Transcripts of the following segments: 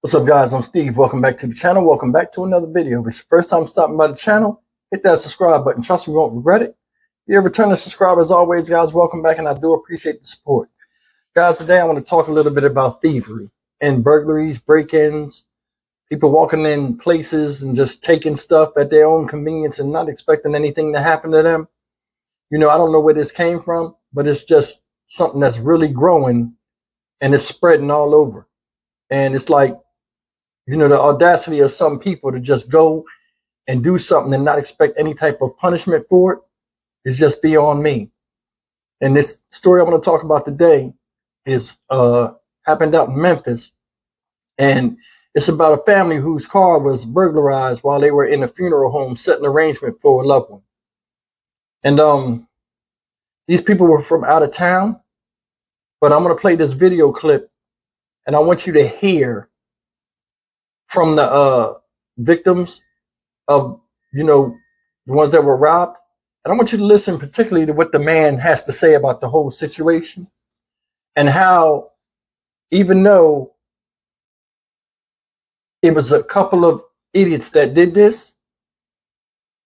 What's up, guys? I'm Steve. Welcome back to the channel. Welcome back to another video. If it's your first time stopping by the channel, hit that subscribe button. Trust me, you won't regret it. If you're a returning subscriber, as always, guys, welcome back, and I do appreciate the support. Guys, today I want to talk a little bit about thievery and burglaries, break-ins, people walking in places and just taking stuff at their own convenience and not expecting anything to happen to them. You know, I don't know where this came from, but it's just something that's really growing and it's spreading all over. And it's like, you know, the audacity of some people to just go and do something and not expect any type of punishment for it is just beyond me. And this story I want to talk about today is happened out in Memphis. And it's about a family whose car was burglarized while they were in a funeral home setting arrangement for a loved one. And these people were from out of town, but I'm going to play this video clip and I want you to hear from the victims of, you know, the ones that were robbed. And I want you to listen particularly to what the man has to say about the whole situation and how, even though it was a couple of idiots that did this,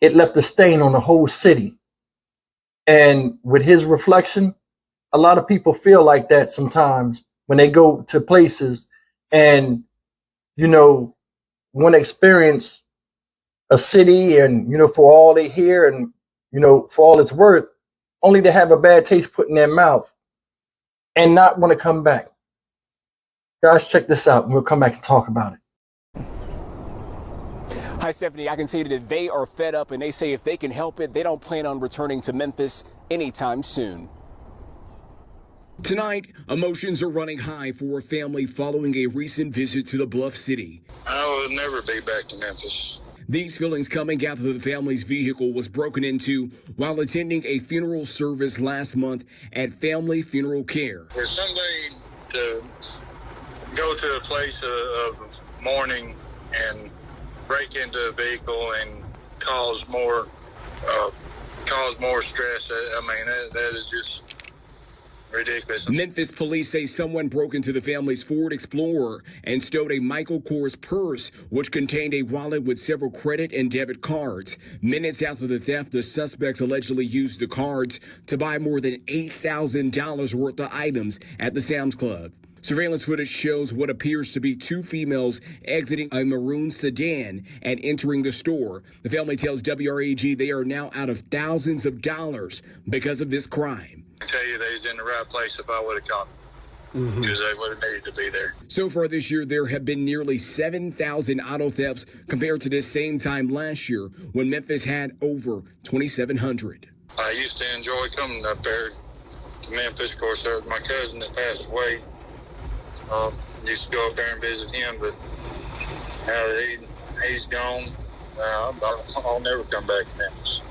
it left a stain on the whole city. And with his reflection, a lot of people feel like that sometimes when they go to places and, you know, want to experience a city and, you know, for all they hear and, you know, for all it's worth, only to have a bad taste put in their mouth and not want to come back. Guys, check this out and we'll come back and talk about it. Hi, Stephanie. I can say that they are fed up and they say if they can help it, they don't plan on returning to Memphis anytime soon. Tonight, emotions are running high for a family following a recent visit to the Bluff City. I will never be back to Memphis. These feelings coming after the family's vehicle was broken into while attending a funeral service last month at Family Funeral Care. For somebody to go to a place of mourning and break into a vehicle and cause more stress, I mean, that is just ridiculous. Memphis police say someone broke into the family's Ford Explorer and stole a Michael Kors purse, which contained a wallet with several credit and debit cards. Minutes after the theft, the suspects allegedly used the cards to buy more than $8,000 worth of items at the Sam's Club. Surveillance footage shows what appears to be two females exiting a maroon sedan and entering the store. The family tells WRAG they are now out of thousands of dollars because of this crime. I tell you, they was in the right place if I would have caught them, because they would have needed to be there. So far this year, there have been nearly 7,000 auto thefts compared to this same time last year when Memphis had over 2,700. I used to enjoy coming up there to Memphis. Of course, there was my cousin that passed away. Used to go up there and visit him, but now that he's gone, I'll never come back to Memphis.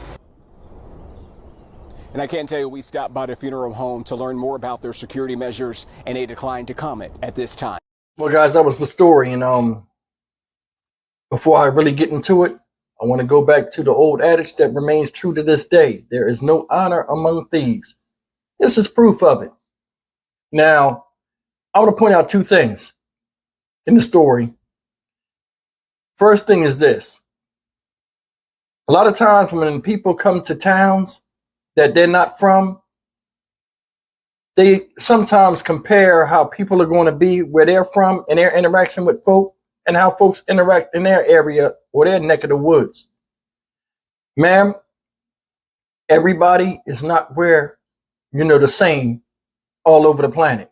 And I can tell you, we stopped by the funeral home to learn more about their security measures, and they declined to comment at this time. Well, guys, that was the story. And before I really get into it, I want to go back to the old adage that remains true to this day. There is no honor among thieves. This is proof of it. Now, I want to point out two things in the story. First thing is this. A lot of times when people come to towns that they're not from, they sometimes compare how people are going to be where they're from and their interaction with folk and how folks interact in their area or their neck of the woods. Ma'am, everybody is not where, you know, the same all over the planet.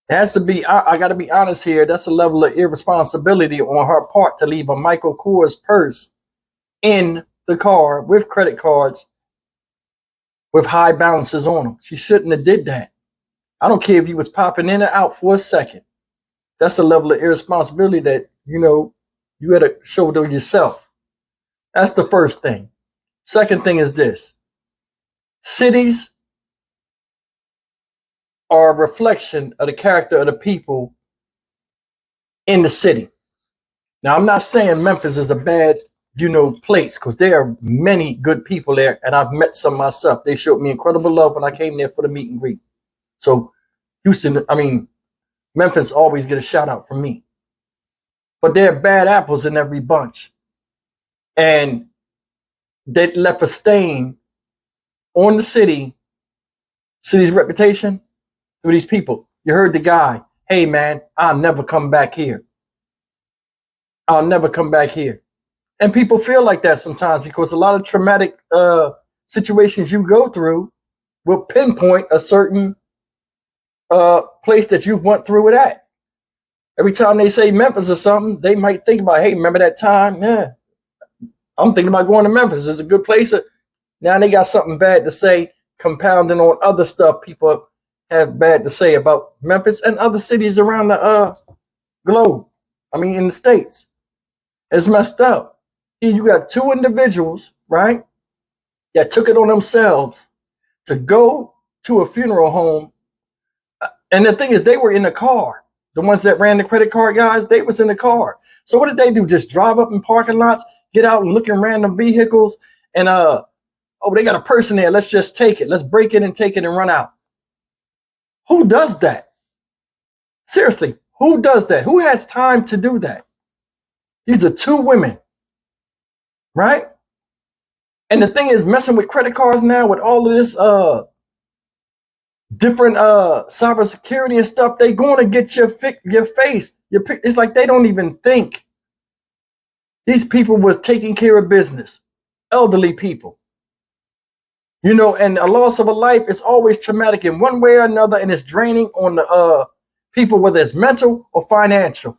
It has to be, I got to be honest here, that's a level of irresponsibility on her part to leave a Michael Kors purse in the car with credit cards with high balances on them. She shouldn't have did that. I don't care if you was popping in or out for a second. That's a level of irresponsibility that, you know, you got to shoulder yourself. That's the first thing. Second thing is this. Cities are a reflection of the character of the people in the city. Now, I'm not saying Memphis is a bad, you know, place, because there are many good people there, and I've met some myself. They showed me incredible love when I came there for the meet and greet. So Memphis always get a shout out from me. but there are bad apples in every bunch. And they left a stain on the city's reputation through these people. You heard the guy, hey man, I'll never come back here. I'll never come back here. And people feel like that sometimes because a lot of traumatic situations you go through will pinpoint a certain place that you went through it at. Every time they say Memphis or something, they might think about, hey, remember that time? Yeah, I'm thinking about going to Memphis. It's a good place. Now they got something bad to say, compounding on other stuff people have bad to say about Memphis and other cities around the globe. I mean, in the States. It's messed up. Here you got two individuals, right, that took it on themselves to go to a funeral home. And the thing is, they were in the car. The ones that ran the credit card guys, they was in the car. So what did they do? Just drive up in parking lots, get out and look in random vehicles, and oh, they got a person there. Let's just take it. Let's break it and take it and run out. Who does that? Seriously, who does that? Who has time to do that? These are two women, right? And the thing is, messing with credit cards now with all of this different cybersecurity and stuff, they going to get your face. It's like they don't even think. These people was taking care of business, elderly people. You know, and a loss of a life is always traumatic in one way or another, and it's draining on the people, whether it's mental or financial.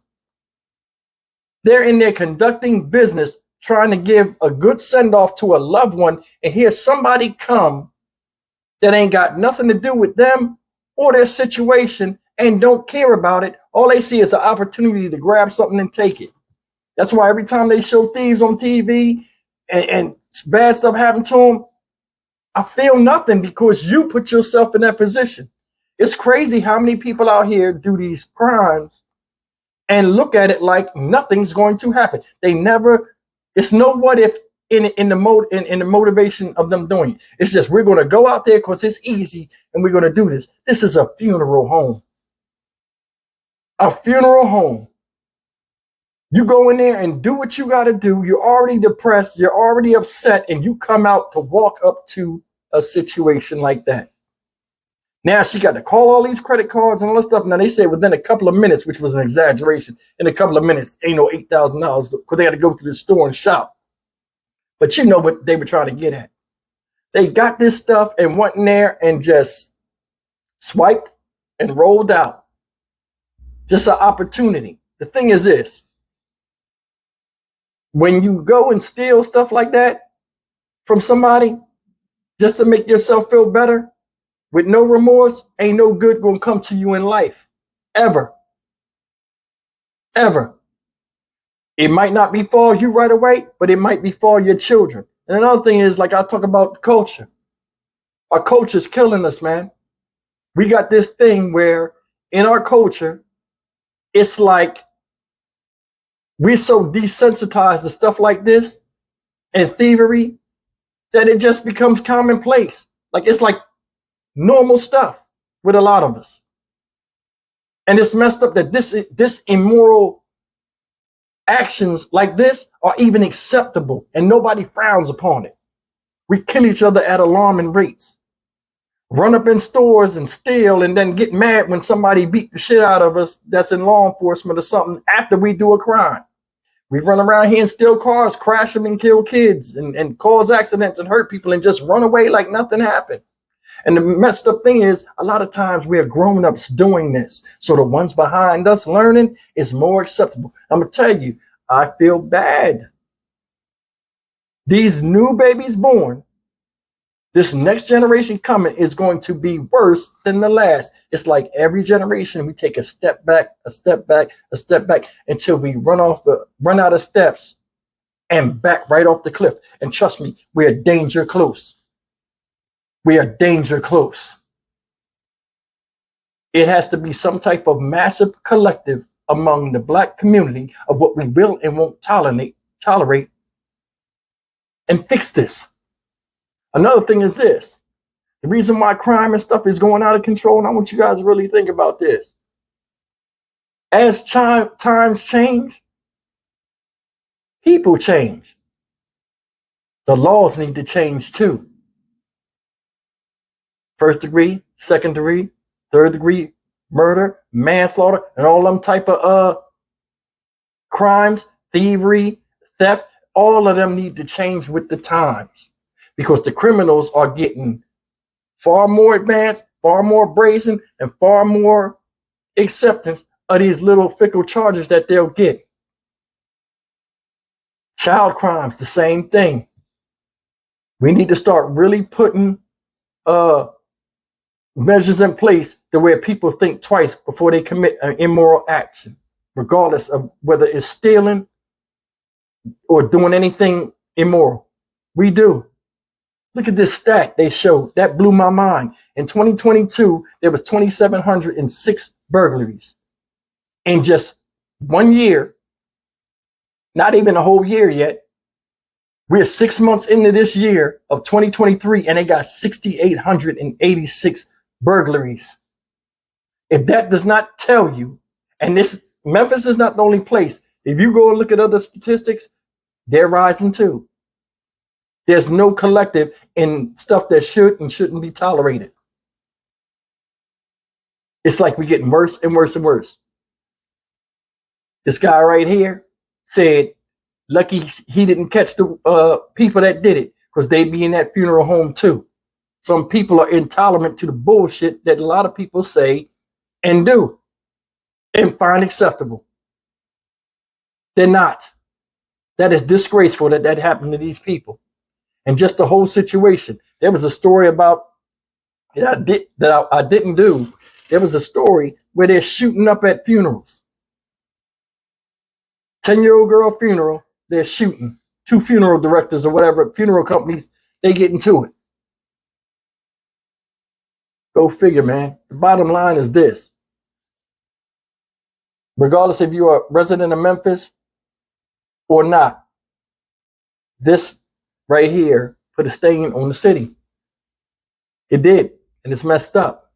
They're in there conducting business, trying to give a good send-off to a loved one, and hear somebody come that ain't got nothing to do with them or their situation and don't care about it. All they see is an opportunity to grab something and take it. That's why every time they show thieves on TV and bad stuff happen to them, I feel nothing because you put yourself in that position. It's crazy how many people out here do these crimes and look at it like nothing's going to happen. They never, it's no what if in the motivation of them doing it. It's just, we're going to go out there because it's easy and we're going to do this. This is a funeral home. A funeral home. You go in there and do what you got to do. You're already depressed. You're already upset. And you come out to walk up to a situation like that. Now she got to call all these credit cards and all this stuff. Now they say within a couple of minutes, which was an exaggeration, in a couple of minutes, ain't no $8,000 because they had to go to the store and shop. But you know what they were trying to get at. They got this stuff and went in there and just swiped and rolled out. Just an opportunity. The thing is this. When you go and steal stuff like that from somebody just to make yourself feel better with no remorse, ain't no good gonna come to you in life. Ever. Ever. It might not befall you right away, but it might befall your children. And another thing is, like I talk about culture. Our culture is killing us, man. We got this thing where in our culture, it's like we're so desensitized to stuff like this and thievery that it just becomes commonplace. Like it's like normal stuff with a lot of us. And it's messed up that this immoral actions like this are even acceptable and nobody frowns upon it. We kill each other at alarming rates. Run up in stores and steal and then get mad when somebody beat the shit out of us that's in law enforcement or something after we do a crime. We run around here and steal cars, crash them and kill kids and cause accidents and hurt people and just run away like nothing happened. And the messed up thing is, a lot of times we are grown-ups doing this. So the ones behind us learning is more acceptable. I'm going to tell you, I feel bad. These new babies born, this next generation coming is going to be worse than the last. It's like every generation we take a step back, a step back, a step back until we run out of steps and back right off the cliff. And trust me, we're danger close. We are danger close. It has to be some type of massive collective among the Black community of what we will and won't tolerate and fix this. Another thing is this. The reason why crime and stuff is going out of control, and I want you guys to really think about this. As times change, People change. The laws need to change too. First degree, second degree, third degree murder, manslaughter, and all them type of crimes, thievery, theft, all of them need to change with the times, because the criminals are getting far more advanced, far more brazen, and far more acceptance of these little fickle charges that they'll get. Child crimes, the same thing. We need to start really putting measures in place to where people think twice before they commit an immoral action, regardless of whether it's stealing or doing anything immoral. We do. Look at this stat they showed. That blew my mind. In 2022, there was 2,706 burglaries. In just 1 year, not even a whole year yet, we're 6 months into this year of 2023, and they got 6,886 burglaries. If that does not tell you, and this Memphis is not the only place. If you go and look at other statistics, they're rising too. There's no collective in stuff that should and shouldn't be tolerated. It's like we're getting worse and worse and worse. This guy right here said, lucky he didn't catch the people that did it, because they be in that funeral home too. Some people are intolerant to the bullshit that a lot of people say and do and find acceptable. They're not. That is disgraceful that happened to these people. And just the whole situation. There was a story about that I didn't do. There was a story where they're shooting up at funerals. 10-year-old girl funeral, they're shooting. 2 funeral directors or whatever, funeral companies, they get into it. Go figure, man. The bottom line is this. Regardless if you're a resident of Memphis or not, this right here put a stain on the city. It did, and it's messed up.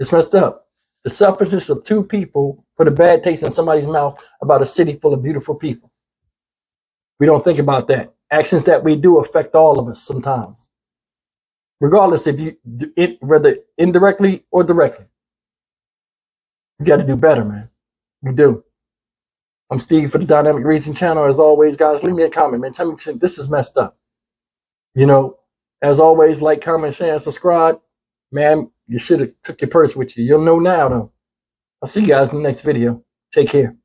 It's messed up. The selfishness of 2 people put a bad taste in somebody's mouth about a city full of beautiful people. We don't think about that. Actions that we do affect all of us sometimes. Regardless if you do it, whether indirectly or directly. You got to do better, man. You do. I'm Steve for the Dynamic Reason channel. As always, guys, leave me a comment, man. Tell me this is messed up. You know, as always, like, comment, share, and subscribe. Man, you should have took your purse with you. You'll know now, though. I'll see you guys in the next video. Take care.